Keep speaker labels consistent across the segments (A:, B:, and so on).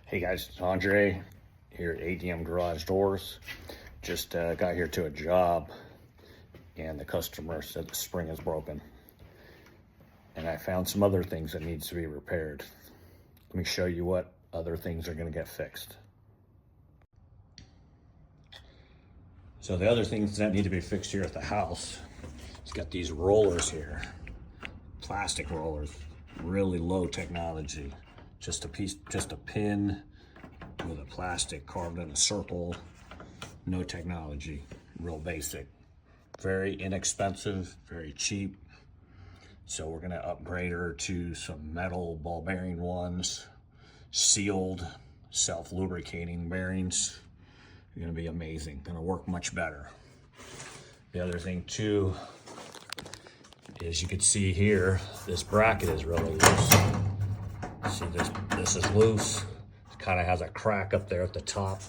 A: Hey guys, it's Andre here at ADM Garage Doors. Just got here to a job and the customer said the spring is broken. And I found some other things that needs to be repaired. Let me show you what other things are gonna get fixed. So the other things that need to be fixed here at the house, it's got these rollers here, plastic rollers, really low technology. Just a pin with a plastic carved in a circle, no technology, real basic. Very inexpensive, very cheap. So we're gonna upgrade her to some metal ball bearing ones, sealed, self-lubricating bearings. They're gonna be amazing, gonna work much better. The other thing too, is you can see here, this bracket is really loose. See this is loose. It kind of has a crack up there at the top.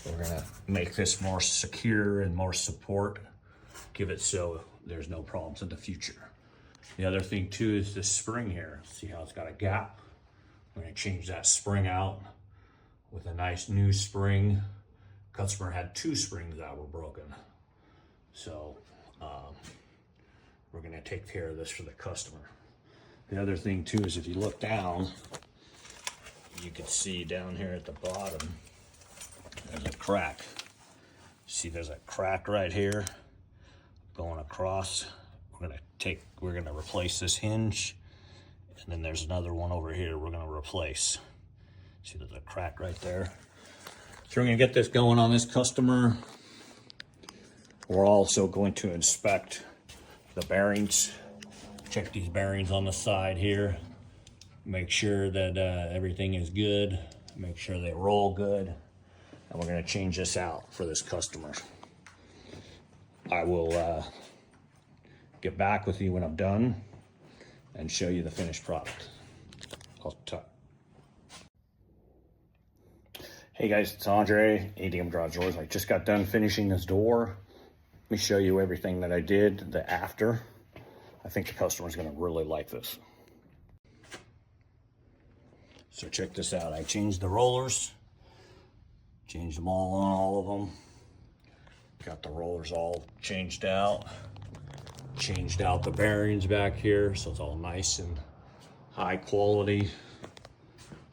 A: We're gonna make this more secure and more support. Give it so there's no problems in the future. The other thing too is this spring here. See how it's got a gap? We're gonna change that spring out with a nice new spring. Customer had 2 springs that were broken. So we're gonna take care of this for the customer. The other thing too is if you look down, you can see down here at the bottom, there's a crack. See there's a crack right here going across. We're gonna replace this hinge, and then there's another one over here we're gonna replace. See there's a crack right there. So we're gonna get this going on this customer. We're also going to inspect the bearings. Check these bearings on the side here. Make sure that everything is good. Make sure they roll good. And we're gonna change this out for this customer. I will get back with you when I'm done and show you the finished product. I'll talk. Hey guys, it's Andre, ADM Garage Doors. I just got done finishing this door. Let me show you everything that I did, the after. I think the customer's gonna really like this. So check this out. I changed the rollers, changed them all on all of them. Got the rollers all changed out. Changed out the bearings back here, so it's all nice and high quality.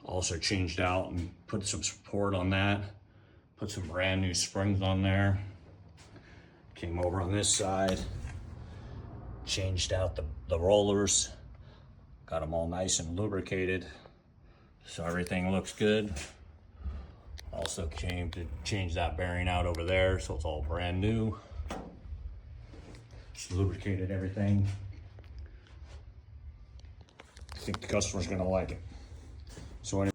A: Also changed out and put some support on that. Put some brand new springs on there. Came over on this side. Changed out the rollers. Got them all nice and lubricated. So everything looks good. Also came to change that bearing out over there, so it's all brand new. Just lubricated everything. I think the customer's gonna like it. So anyway,